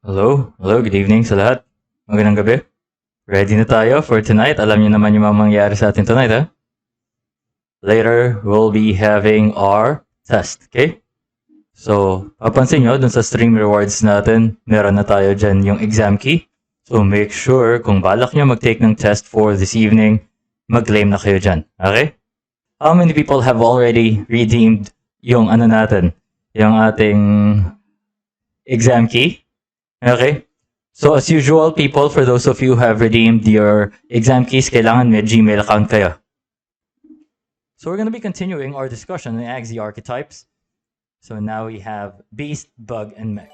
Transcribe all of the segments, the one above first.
Hello, good evening sa lahat. Magandang gabi. Ready na tayo for tonight? Alam niyo naman yung mga mangyayari sa atin tonight, ha? Later, we'll be having our test, okay? So, papansin nyo, dun sa stream rewards natin, meron na tayo dyan yung exam key. So, make sure kung balak nyo mag-take ng test for this evening, mag-claim na kayo dyan, okay? How many people have already redeemed yung ano natin, yung ating exam key? Okay? So as usual, people, for those of you who have redeemed your exam keys, kailangan may Gmail account kayo. So we're going to be continuing our discussion on Axie archetypes. So now we have Beast, Bug, and Mech.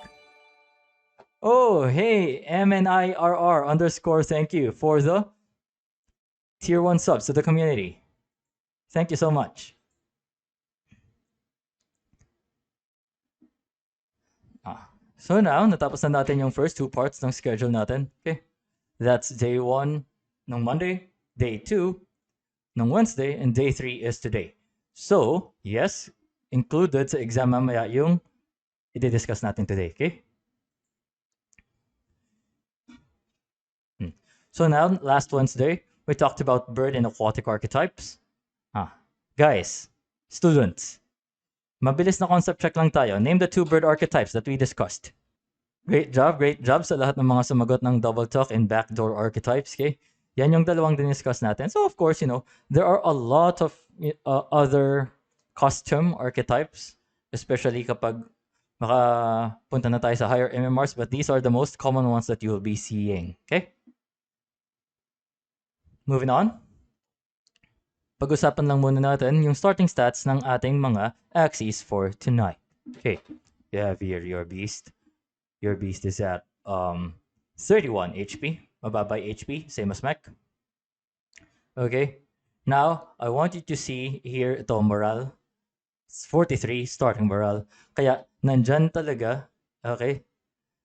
Oh, hey, MNIRR_, thank you for the tier 1 subs to the community. Thank you so much. So now, natapos na natin yung first two parts ng schedule natin. Okay. That's day 1 ng Monday, day 2 ng Wednesday, and day 3 is today. So, yes, included sa exam mamaya yung i-discuss natin today, okay? So now, last Wednesday, we talked about bird and aquatic archetypes. Guys, students, mabilis na concept check lang tayo. Name the two bird archetypes that we discussed. Great job sa lahat ng mga sumagot ng double talk and backdoor archetypes, okay? Yan yung dalawang diniscuss natin. So of course, there are a lot of other custom archetypes, especially kapag makapunta na tayo sa higher MMRs, but these are the most common ones that you will be seeing, okay? Moving on. Pag-usapan lang muna natin yung starting stats ng ating mga Axies for tonight. Okay, you have here your beast. Your beast is at 31 HP, mababa HP, same as Mech. Okay, now I want you to see here ito morale. It's 43 starting morale. Kaya nandyan talaga, okay?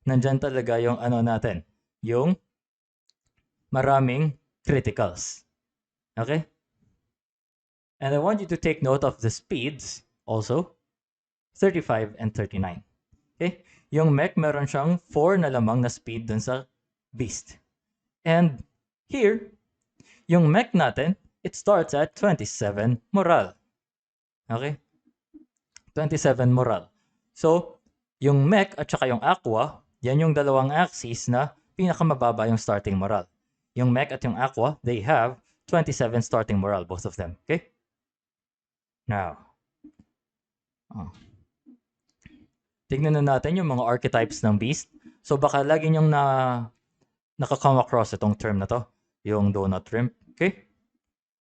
Nandyan talaga yung ano natin, yung maraming criticals. Okay? And I want you to take note of the speeds also, 35 and 39. Okay? Yung Mech meron siyang 4 na lamang na speed dun sa Beast. And here, yung Mech natin, it starts at 27 morale. Okay? 27 morale. So, yung Mech at saka yung Aqua, yan yung dalawang axes na pinakamababa yung starting morale. Yung Mech at yung Aqua, they have 27 starting morale, both of them. Okay? Now, tignan na natin yung mga archetypes ng Beast. So baka lagi niyong nakakome across itong term na to, yung donut rim. Okay?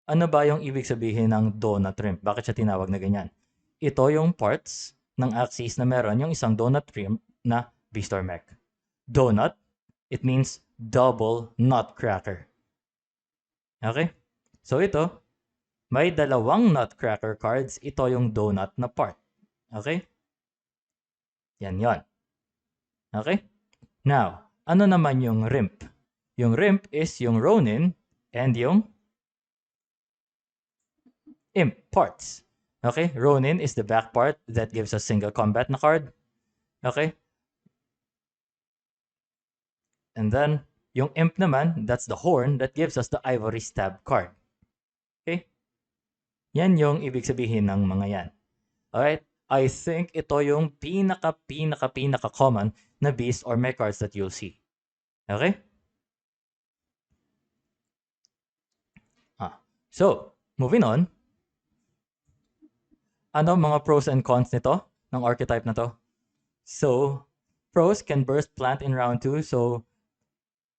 Ano ba yung ibig sabihin ng donut rim? Bakit siya tinawag na ganyan? Ito yung parts ng axis na meron yung isang donut rim na Beast or Mech. Donut, it means double nutcracker. Okay? So ito, may dalawang nutcracker cards. Ito yung donut na part. Okay? Yan yon. Okay? Now, ano naman yung rimp? Yung rimp is yung Ronin and yung imp parts. Okay? Ronin is the back part that gives us single combat na card. Okay? And then, yung imp naman, that's the horn that gives us the ivory stab card. Okay? Yan yung ibig sabihin ng mga yan. Alright? I think ito yung pinaka common na beast or mech cards that you'll see. Okay? So, moving on. Ano mga pros and cons nito, ng archetype na to? So, pros, can burst plant in round 2. So,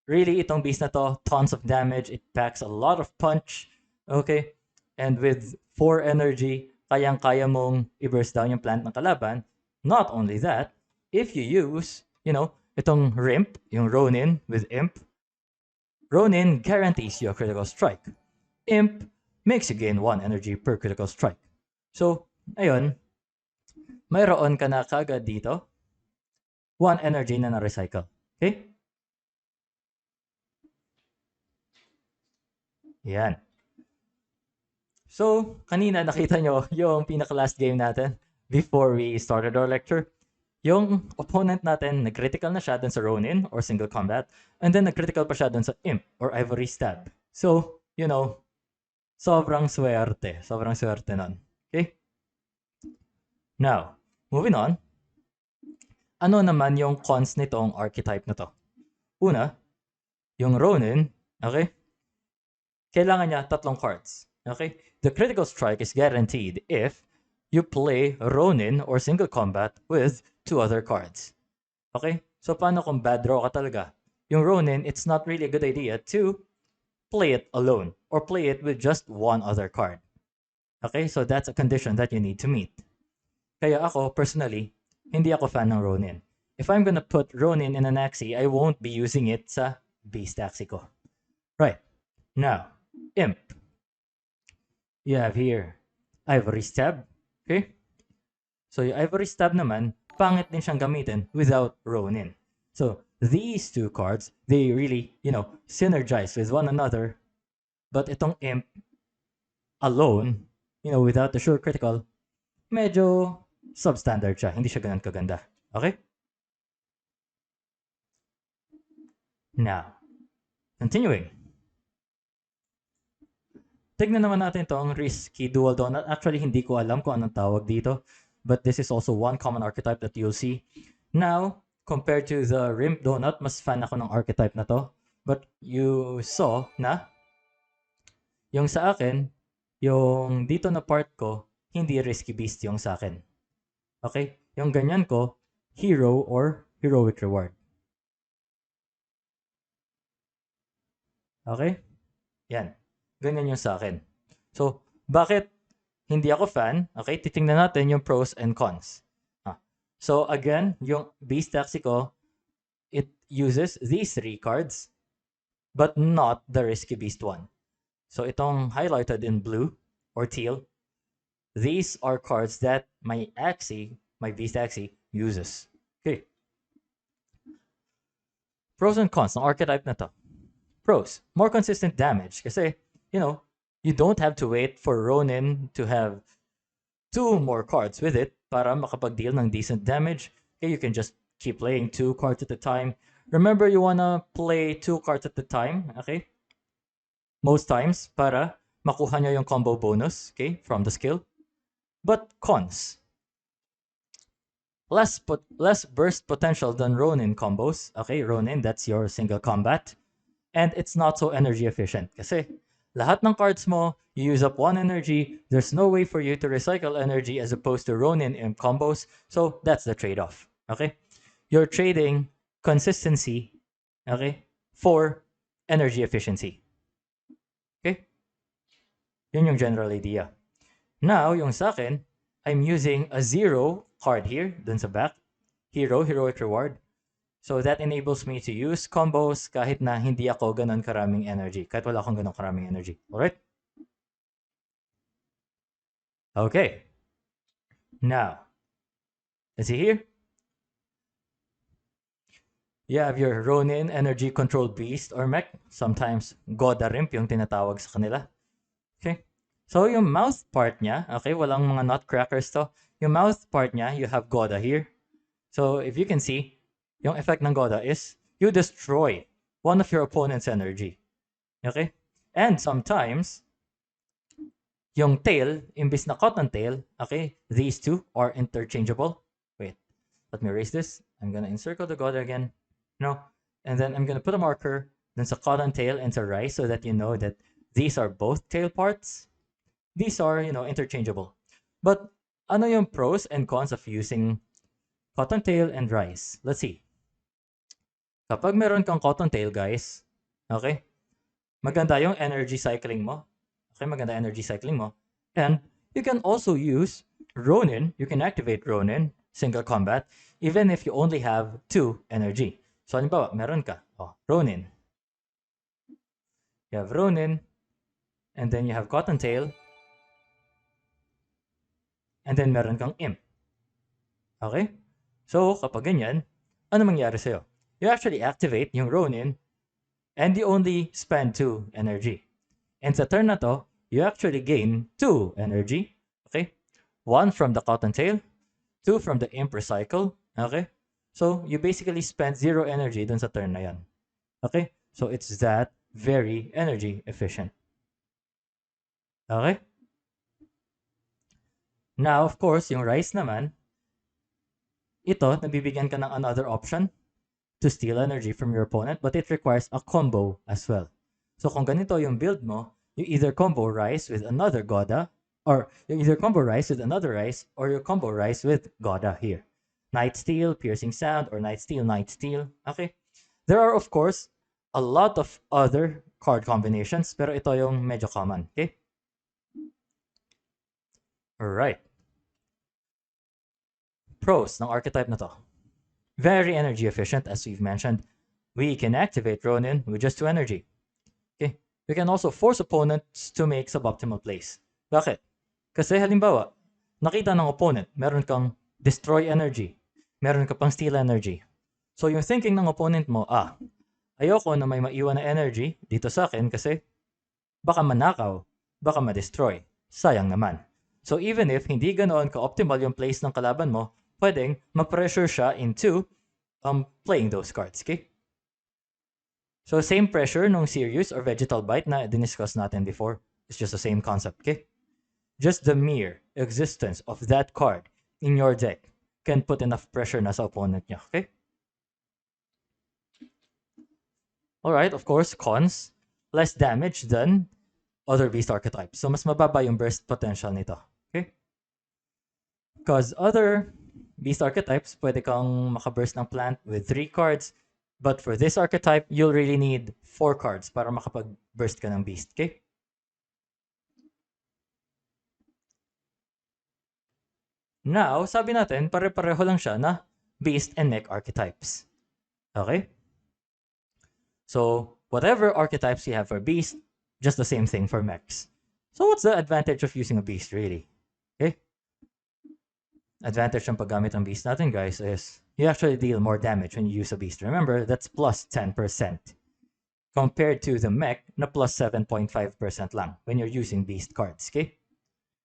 really, itong beast na to, tons of damage. It packs a lot of punch. Okay? And with 4 energy, kayang-kaya mong i-burst down yung plant ng kalaban. Not only that, if you use, itong Rimp, yung Ronin with Imp, Ronin guarantees you a critical strike. Imp makes you gain 1 energy per critical strike. So, ayun, mayroon ka na kagad dito 1 energy na na-recycle. Okay? Yan. So, kanina nakita nyo yung pinaka-last game natin before we started our lecture. yung opponent natin, nag-critical na siya dun sa Ronin or single combat, and then nag-critical pa siya dun sa Imp or Ivory Stab. So, you know, sobrang swerte. Sobrang swerte nun. Okay? Now, moving on. Ano naman yung cons nitong archetype na to? Una, yung Ronin, okay? Kailangan niya 3 cards. Okay? The critical strike is guaranteed if you play Ronin or single combat with 2 other cards. Okay? So, paano kung bad draw ka talaga? Yung Ronin, it's not really a good idea to play it alone or play it with just 1 other card. Okay? So, that's a condition that you need to meet. Kaya ako, personally, hindi ako fan ng Ronin. If I'm gonna put Ronin in an Axie, I won't be using it sa Beast Axie ko. Right. Now, Imp. You have here Ivory Stab. Okay? So, yung Ivory Stab naman, pangit din siyang gamitin without Ronin. So, these 2 cards, they really, synergize with one another. But itong Imp alone, without the sure critical, medyo substandard siya. Hindi siya ganun kaganda. Okay? Now, continuing. Tignan naman natin itong risky dual donut. Actually, hindi ko alam kung anong tawag dito. But this is also one common archetype that you'll see. Now, compared to the rimp donut, mas fan ako ng archetype na to. But you saw na yung sa akin, yung dito na part ko, hindi risky beast yung sa akin. Okay? Yung ganyan ko, hero or heroic reward. Okay? Yan. Ganyan yung sa akin. So, bakit hindi ako fan? Okay, titingnan natin yung pros and cons. So, again, yung Beast Axie ko, it uses these 3 cards, but not the Risky Beast one. So, itong highlighted in blue or teal, these are cards that my Axie, my Beast Axie, uses. Okay. Pros and cons ng archetype na to. Pros, more consistent damage. Kasi, you don't have to wait for Ronin to have 2 more cards with it para makapag-deal ng decent damage. Okay, you can just keep playing 2 cards at a time. Remember, you wanna play 2 cards at a time, okay? Most times, para makuha nyo yung combo bonus, okay, from the skill. But cons. Less burst potential than Ronin combos. Okay, Ronin, that's your single combat. And it's not so energy efficient. Kasi lahat ng cards mo, you use up 1 energy. There's no way for you to recycle energy as opposed to Ronin Imp combos. So that's the trade-off. Okay? You're trading consistency, okay, for energy efficiency. Okay? Yun yung general idea. Now, yung sa akin, I'm using a 0 card here, dun sa back. Hero, heroic reward. So that enables me to use combos kahit na hindi ako ganun karaming energy. Kahit wala akong ganun karaming energy. Alright? Okay. Now, let's see here. You have your Ronin Energy Control Beast or Mech. Sometimes Goda Rimp yung tinatawag sa kanila. Okay. So yung mouth part niya, okay, walang mga nutcrackers to. Yung mouth part niya, you have Goda here. So if you can see, yung effect ng Goda is you destroy one of your opponent's energy. Okay? And sometimes, yung tail, imbis na cotton tail, okay, these 2 are interchangeable. Wait, let me erase this. I'm gonna encircle the Goda again. No. And then I'm gonna put a marker then sa cotton tail and sa rice so that you know that these are both tail parts. These are, interchangeable. But ano yung pros and cons of using cotton tail and rice? Let's see. Kapag meron kang cotton tail, guys, okay, maganda yung energy cycling mo. Okay, maganda energy cycling mo. And you can also use Ronin. You can activate Ronin, single combat, even if you only have 2 energy. So, halimbawa, meron ka, Ronin. You have Ronin, and then you have cotton tail, and then meron kang Imp. Okay? So, kapag ganyan, ano mangyari sa'yo? You actually activate yung Ronin and you only spend 2 energy. And sa turn na to, you actually gain 2 energy. Okay? 1 from the cotton tail, 2 from the Imp recycle, Okay? So, you basically spend zero energy dun sa turn na yan. Okay? So, it's that very energy efficient. Okay? Now, of course, yung Rise naman, ito, nabibigyan ka ng another option to steal energy from your opponent, but it requires a combo as well. So, kung ganito yung build mo, you either combo Rise with another Goda, or you either combo Rise with another Rise, or you combo Rise with Goda here. Night Steal, Piercing Sound, or Night Steal, Night Steal. Okay? There are, of course, a lot of other card combinations, pero ito yung medyo common. Okay? Alright. Pros ng archetype na to. Very energy efficient, as we've mentioned. We can activate Ronin with just 2 energy. Okay? We can also force opponents to make suboptimal plays. Bakit? Kasi halimbawa, nakita ng opponent, meron kang destroy energy, meron ka pang steal energy. So yung thinking ng opponent mo, ayoko na may maiwan na energy dito sa akin kasi baka manakaw, baka ma-destroy. Sayang naman. So even if hindi ganoon ka-optimal yung plays ng kalaban mo, pwedeng ma-pressure siya into playing those cards, okay? So same pressure nung Sirius or Vegetal Bite na diniscuss natin before. It's just the same concept, okay? Just the mere existence of that card in your deck can put enough pressure na sa opponent niya, okay? Alright, of course, cons. Less damage than other beast archetypes. So mas mababa yung burst potential nito, okay? Because other beast archetypes, pwede kang makaburst ng plant with 3 cards. But for this archetype, you'll really need 4 cards para makapag-burst ka ng beast, okay? Now, sabi natin, pare-pareho lang siya na beast and mech archetypes. Okay? So, whatever archetypes you have for beast, just the same thing for mechs. So, what's the advantage of using a beast, really? Okay? Advantage ng paggamit ng beast natin, guys, is you actually deal more damage when you use a beast. Remember, that's plus 10%. Compared to the mech na plus 7.5% lang when you're using beast cards, okay?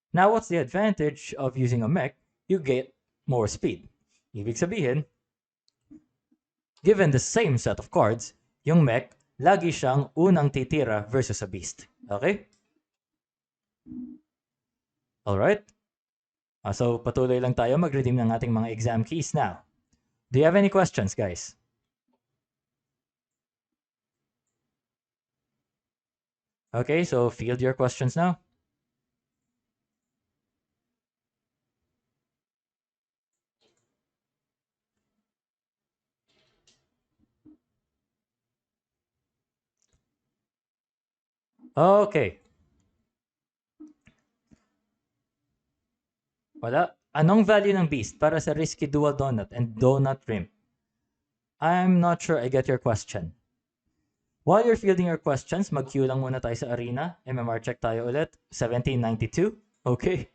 Now, what's the advantage of using a mech? You get more speed. Ibig sabihin, given the same set of cards, yung mech, lagi siyang unang titira versus a beast. Okay? Alright? So, patuloy lang tayo mag-redeem ng ating mga exam keys now. Do you have any questions, guys? Okay, so field your questions now. Okay. Wala. Anong value ng beast para sa risky dual donut and donut rim? I'm not sure I get your question. While you're fielding your questions, mag-queue lang muna tayo sa arena. MMR check tayo ulit. 1792. Okay.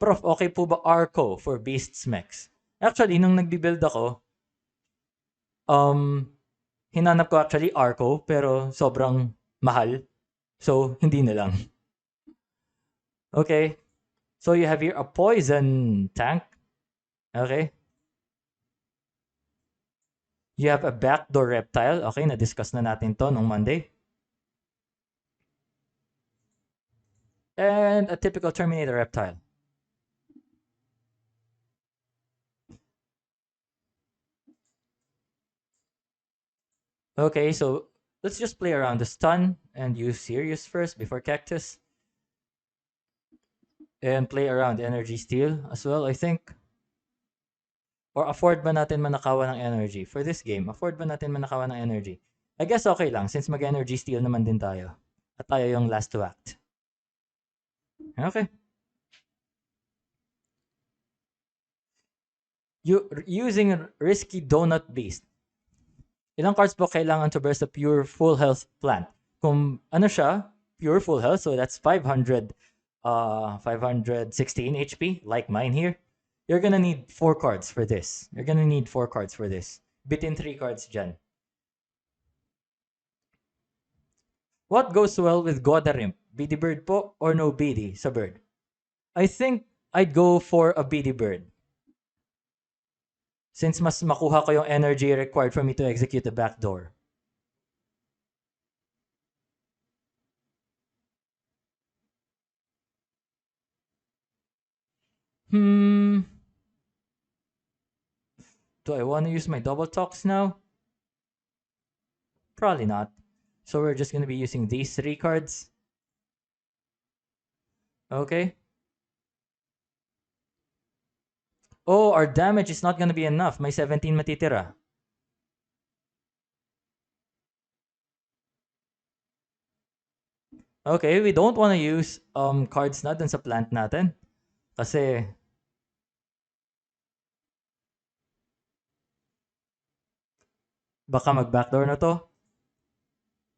Prof, okay po ba Arco for Beasts Mechs? Actually, nung nagbi-build ako, hinanap ko actually Arco, pero sobrang mahal. So, hindi na lang. Okay. So, you have here a poison tank. Okay. You have a backdoor reptile. Okay, na-discuss na natin to nung Monday. And a typical Terminator reptile. Okay, so let's just play around the stun and use Sirius first before Cactus. And play around energy steal as well, I think. Or afford ba natin manakawan ng energy? For this game, afford ba natin manakawan ng energy? I guess okay lang since mag-energy steal naman din tayo. At tayo yung last to act. Okay. Using risky donut beast. Ilang cards po kailangan to burst a pure full health plant? Kung ano siya, pure full health, so that's 516 HP, like mine here. You're gonna need 4 cards for this. You're gonna need 4 cards for this. Bitin 3 cards dyan. What goes well with Godarim? BD Bird po or no BD sa bird? I think I'd go for a BD Bird. since mas makuha ko yung energy required for me to execute the backdoor. Do I want to use my double talks now? Probably not. So we're just going to be using these 3 cards. Okay. Oh, our damage is not going to be enough. May 17 matitira. Okay, we don't want to use cards na dun sa plant natin. Kasi baka mag-backdoor na to.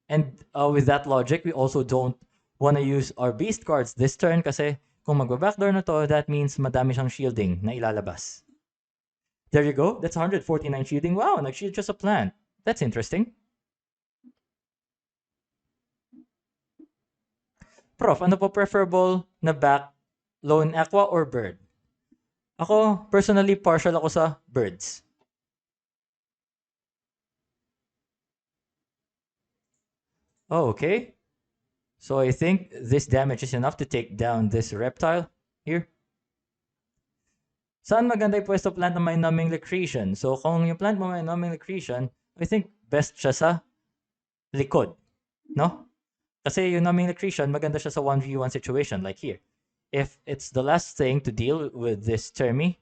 And with that logic, we also don't want to use our beast cards this turn kasi kung mag-backdoor na to, that means madami siyang shielding na ilalabas. There you go. That's 149 shielding. Wow, nag-shield just a plant. That's interesting. Prof, ano po preferable na back? Lone Aqua or Bird? Ako, personally, partial ako sa Birds. Oh, okay. So I think this damage is enough to take down this reptile here. Saan maganda yung pwesto plant na may numbing secretion? So kung yung plant mo may numbing secretion, I think best siya sa likod. No? Kasi yung numbing secretion, maganda siya sa 1v1 situation like here. If it's the last thing to deal with this Termi,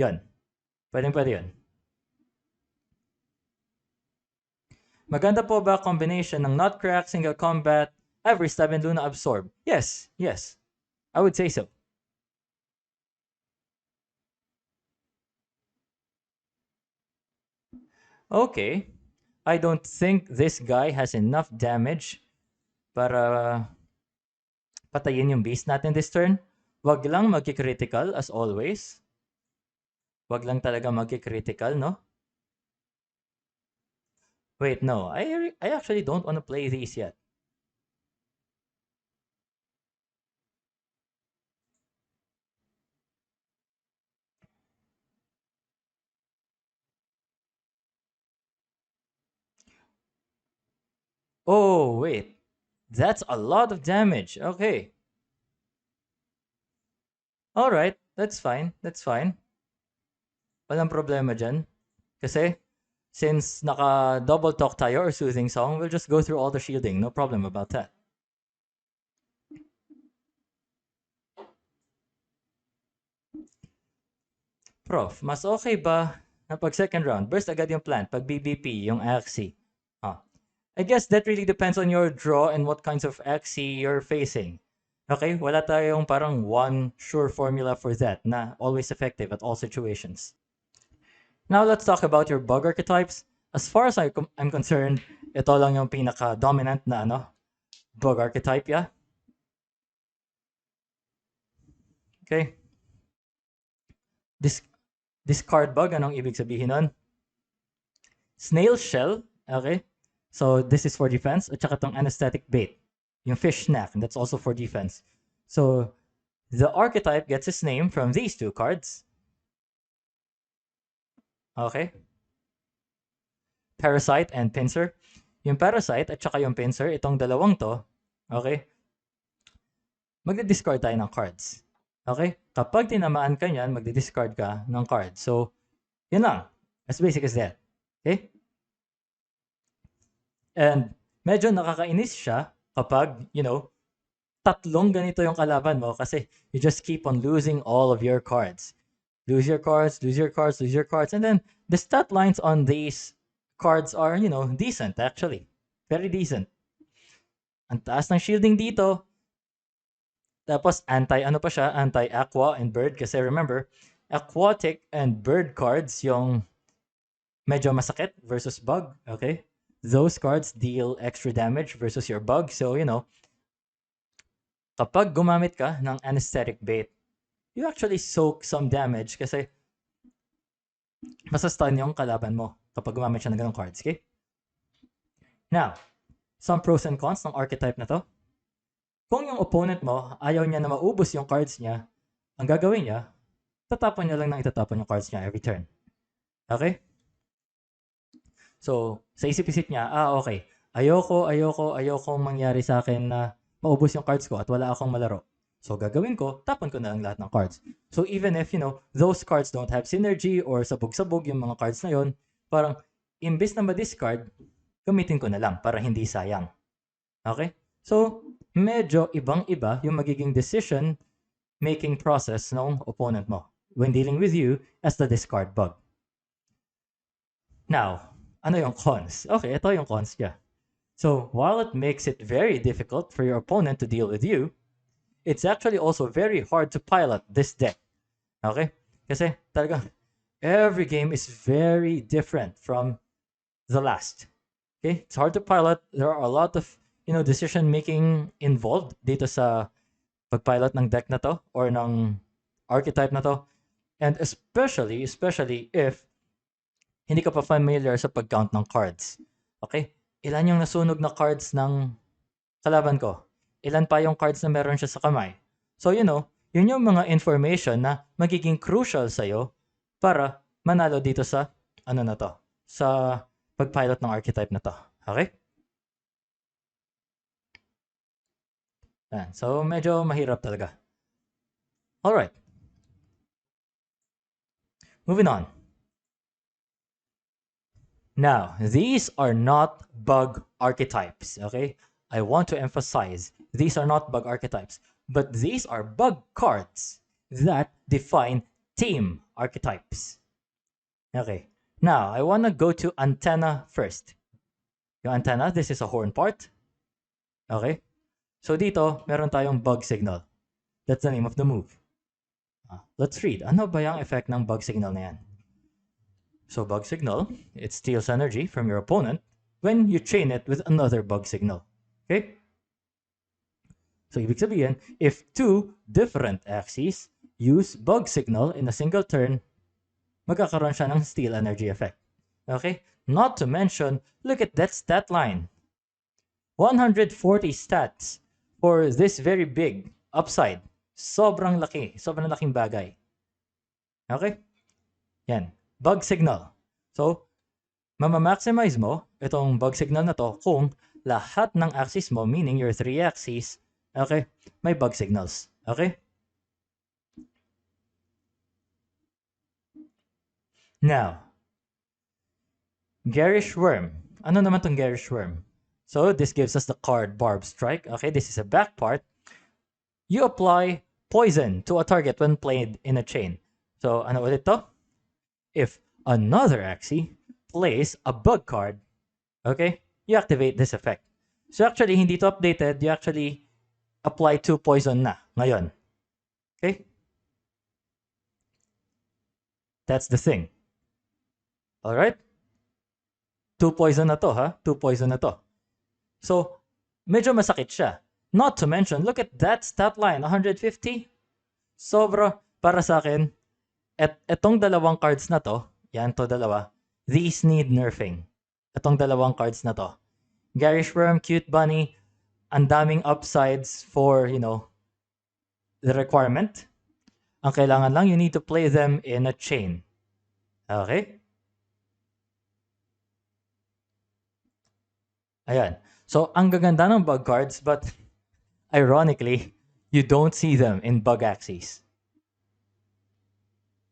yun. Pwede yun. Maganda po ba combination ng Nutcrack, Single Combat, Every Stab, and Luna Absorb? Yes, yes. I would say so. Okay. I don't think this guy has enough damage para patayin yung beast natin this turn. Wag lang magki-critical as always. Wag lang talaga magki-critical, no? Wait, no. I actually don't want to play these yet. Oh, wait. That's a lot of damage. Okay. Alright, that's fine. That's fine. Walang problema dyan. Kasi, since naka-double talk tayo or soothing song, we'll just go through all the shielding. No problem about that. Prof, mas okay ba na pag second round, burst agad yung plant, pag BBP, yung Axie? I guess that really depends on your draw and what kinds of Axie you're facing. Okay, wala tayong parang one sure formula for that na always effective at all situations. Now let's talk about your bug archetypes. As far as I'm concerned, ito lang yung pinaka-dominant na bug archetype, yeah? Okay. Discard bug, anong ibig sabihin nun? Snail shell, okay? So this is for defense. At saka tong anesthetic bait. Yung fish snack, that's also for defense. So the archetype gets its name from these 2 cards. Okay? Parasite and Pincer. Yung Parasite at saka yung Pincer, itong dalawang to, okay? Magdi-discard tayo ng cards. Okay? Kapag tinamaan ka niyan, magdi-discard ka ng cards. So, yun lang. As basic as that. Okay? And medyo nakakainis siya kapag, tatlong ganito yung kalaban mo kasi you just keep on losing all of your cards. Lose your cards, lose your cards, lose your cards. And then the stat lines on these cards are, decent actually. Very decent. Ang taas ng shielding dito. Tapos anti-ano pa siya? Anti-aqua and bird. Kasi remember, aquatic and bird cards yung medyo masakit versus bug. Okay? Those cards deal extra damage versus your bug. So, kapag gumamit ka ng anesthetic bait, you actually soak some damage kasi masastun yung kalaban mo kapag gumamit siya ng ganong cards, okay? Now, some pros and cons ng archetype na to. Kung yung opponent mo, ayaw niya na maubos yung cards niya, ang gagawin niya, tatapon niya lang ng itatapon yung cards niya every turn. Okay? So, sa isip-isip niya, okay. Ayokong mangyari sa akin na maubos yung cards ko at wala akong malaro. So, gagawin ko, tapon ko na lang lahat ng cards. So, even if, those cards don't have synergy or sabog-sabog yung mga cards na yon, parang, imbes na ma-discard, gamitin ko na lang para hindi sayang. Okay? So, medyo ibang-iba yung magiging decision-making process ng opponent mo when dealing with you as the discard bug. Now, ano yung cons? Okay, ito yung cons niya. So, while it makes it very difficult for your opponent to deal with you, it's actually also very hard to pilot this deck. Okay? Kasi talagang every game is very different from the last. Okay? It's hard to pilot. There are a lot of, decision making involved dito sa pagpilot ng deck na to or ng archetype na to. And especially if hindi ka pa familiar sa pag-count ng cards. Okay? Ilan yung nasunog na cards ng kalaban ko? Ilan pa yung cards na meron siya sa kamay? So, yun yung mga information na magiging crucial sa'yo para manalo dito sa, sa pag-pilot ng archetype na to. Okay? Yan. So, medyo mahirap talaga. Alright. Moving on. Now, these are not bug archetypes, okay? I want to emphasize, these are not bug archetypes, but these are bug cards that define team archetypes. Okay, now I want to go to antenna first. Yung antenna, this is a horn part. Okay, so dito, meron tayong bug signal. That's the name of the move. Let's read. Ano ba yung effect ng bug signal na yan? So bug signal, it steals energy from your opponent when you chain it with another bug signal. Okay? So ibig sabihin, if two different axes use bug signal in a single turn, magkakaroon siya ng steal energy effect. Okay? Not to mention, look at that stat line. 140 stats for this very big upside. Sobrang laki. Sobrang laking bagay. Okay? Yan. Bug signal. So, mama-maximize mo itong bug signal na to kung lahat ng axes mo, meaning your 3 axes, okay, may bug signals. Okay? Now, Garish Worm. Ano naman tong Garish Worm? So, this gives us the card Barb Strike. Okay, this is a back part. You apply poison to a target when played in a chain. So, ano ulit to? If another Axie plays a bug card, okay, you activate this effect. So actually, hindi to updated. You actually apply 2 poison na ngayon. Okay? That's the thing. Alright? 2 poison na to, ha? 2 poison na to. So, medyo masakit siya. Not to mention, look at that stat line, 150. Sobra para sa akin. Etong dalawang cards na to, yan to dalawa, these need nerfing. Etong dalawang cards na to. Garish Worm, Cute Bunny, ang daming upsides for, the requirement. Ang kailangan lang, you need to play them in a chain. Okay? Ayan. So, ang gaganda ng bug cards, but ironically, you don't see them in bug axes.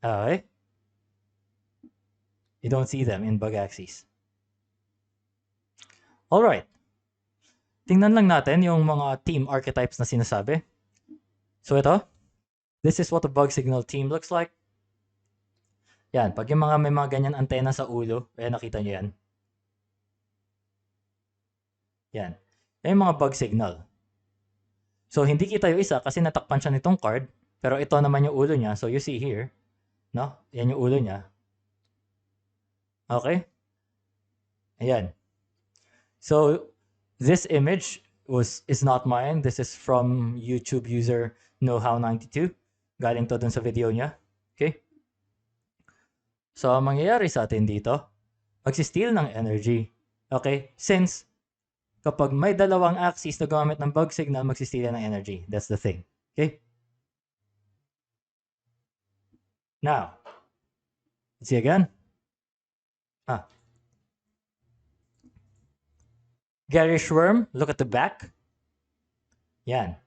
Okay? You don't see them in bug axes. Alright. Tingnan lang natin yung mga team archetypes na sinasabi. So ito, this is what a bug signal team looks like. Yan, pag yung may mga ganyan antena sa ulo, nakita nyo yan. Yan. Yan yung mga bug signal. So hindi kita yung isa kasi natakpan siya nitong card, pero ito naman yung ulo niya. So you see here, no? Yan yung ulo niya. Okay? Ayan. So, this image is not mine. This is from YouTube user KnowHow92. Galing to dun sa video niya. Okay? So, ang mangyayari sa atin dito, magsisteal ng energy. Okay? Since, kapag may dalawang axes na gumamit ng bug signal, magsisteal ng energy. That's the thing. Okay? Now, let's see again. Ah, Garish Worm, look at the back. Yan.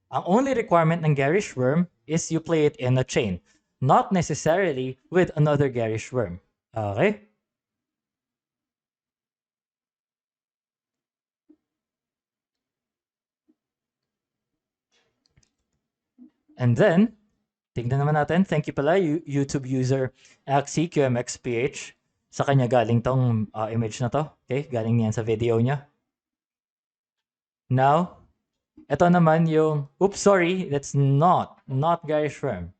Ang only requirement ng Garish Worm is you play it in a chain, not necessarily with another Garish Worm. Okay? And then, tignan naman natin. Thank you pala, YouTube user Axie QMXPH. Sa kanya galing tong image na to. Okay? Galing niyan sa video niya. Now, ito naman yung, oops, sorry, that's not Garish Worm.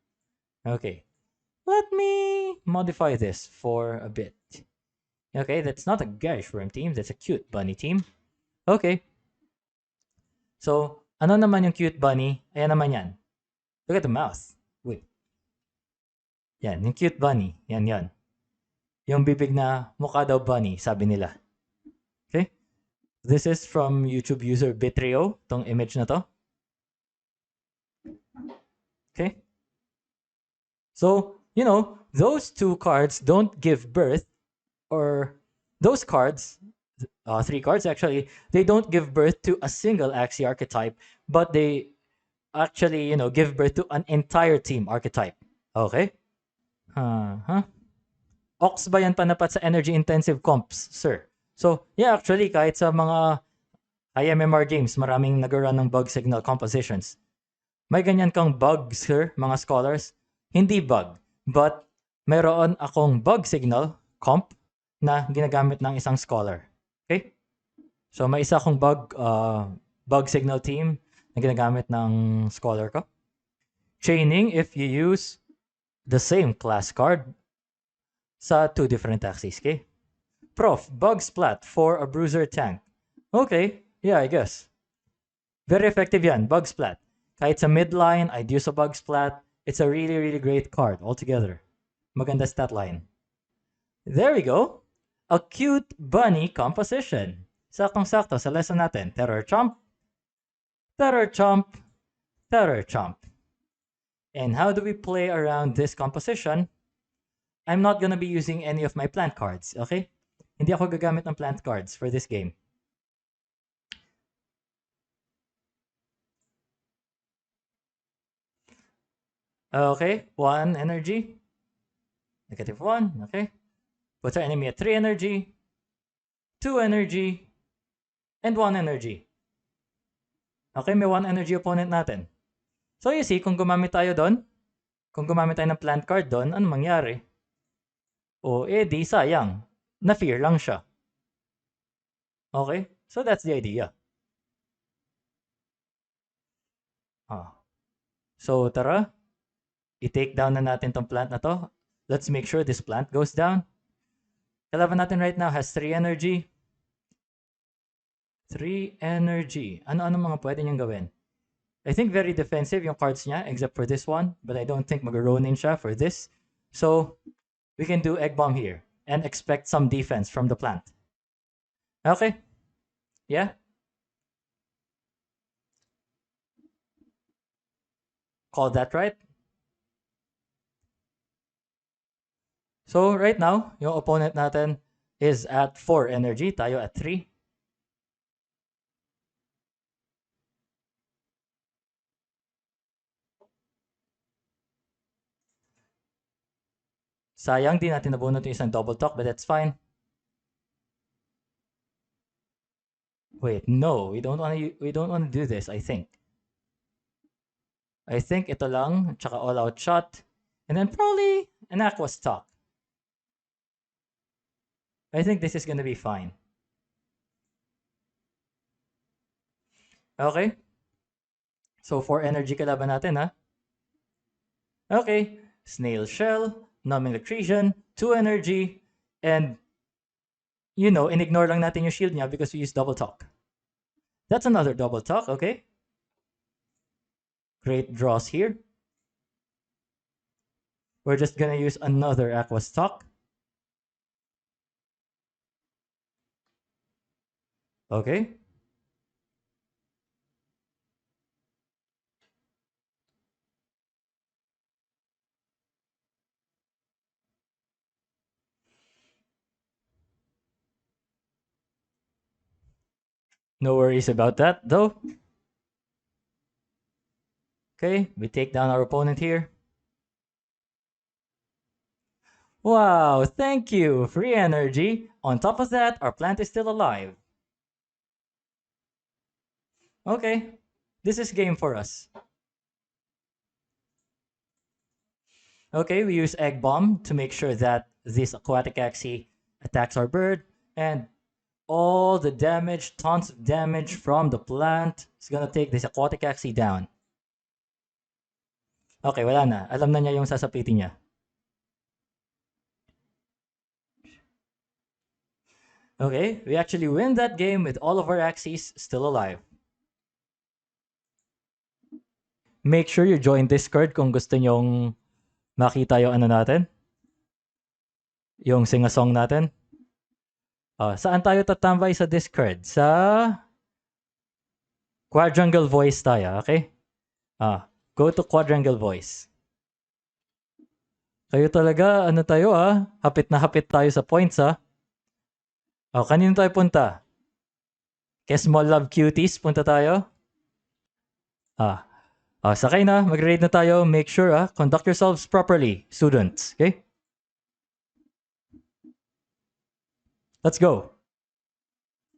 Okay. Let me modify this for a bit. Okay, that's not a Garish Worm team. That's a cute bunny team. Okay. So, ano naman yung cute bunny? Ayan naman yan. Look at the mouth. Wait. Yan, yung cute bunny. Yan, yan. Yung bibig na mukha daw bunny, sabi nila. Okay? This is from YouTube user Bitrio, tong image na to. Okay? So, you know, those two cards don't give birth, or those cards, three cards actually, they don't give birth to a single Axie archetype, but they actually, you know, give birth to an entire team archetype. Okay? Uh-huh. Ox ba yan panapat sa energy-intensive comps, sir? So, yeah, actually, kahit sa mga IMMR games, maraming nag-run ng bug signal compositions. May ganyan kang bug, sir, mga scholars. Hindi bug, but mayroon akong bug signal comp na ginagamit ng isang scholar. Okay? So, may isa akong bug signal team na ginagamit ng scholar ko. Chaining if you use the same class card sa two different axes, okay? Prof, bug splat for a bruiser tank. Okay, yeah, I guess. Very effective yan, bug splat. Kahit sa midline, I'd use a bug splat. It's a really, really great card altogether. Maganda stat line. There we go. A cute bunny composition. Saktong-sakto sa lesson natin. Terror Chomp, Terror Chomp, Terror Chomp. And how do we play around this composition? I'm not gonna be using any of my plant cards, okay? Hindi ako gagamit ng plant cards for this game. Okay, 1 energy. -1, okay. Puts our enemy at 3 energy, 2 energy, and 1 energy. Okay, may 1 energy opponent natin. So you see, kung gumamit tayo doon, kung gumamit tayo ng plant card doon, ano mangyari? O, di sayang. Na-fear lang siya. Okay? So that's the idea. So tara, i-take down na natin tong plant na to. Let's make sure this plant goes down. Kalaban natin right now has 3 energy. 3 energy. Ano-ano mga pwede niyang gawin? I think very defensive yung cards niya, except for this one. But I don't think mag-Ronin siya for this. So, we can do Egg Bomb here. And expect some defense from the plant. Okay. Yeah. Call that right. So, right now, yung opponent natin is at 4 energy. Tayo at 3. Sayang, di natin nabunot yung isang double talk, but that's fine. Wait, no, we don't want to do this, I think. I think ito lang, tsaka all-out shot, and then probably an aqua stock. I think this is gonna be fine. Okay. So, 4 energy kalaban natin, ha? Okay. Snail Shell, Numbing Electrician, 2 energy, and, you know, in-ignore lang natin yung shield niya because we use double talk. That's another double talk, okay? Great draws here. We're just gonna use another aqua stock. Okay. No worries about that, though. Okay, we take down our opponent here. Wow, thank you! Free energy. On top of that, our plant is still alive. Okay, this is game for us. Okay, we use Egg Bomb to make sure that this aquatic Axie attacks our bird, and all the damage, tons of damage from the plant is gonna take this aquatic Axie down. Okay, wala na. Alam na niya yung sasapitin niya. Okay, we actually win that game with all of our Axies still alive. Make sure you join Discord kung gusto nyong makita yung ano natin. Yung sing-a-song natin. Saan tayo tatambay sa Discord? Sa Quadrangle Voice tayo, okay? Go to Quadrangle Voice. Kayo talaga, ano tayo hapit na hapit tayo sa points kanino tayo punta? Kay Small Love Cuties, punta tayo? Sakay na, mag-raid na tayo. Make sure conduct yourselves properly, students, okay? Let's go.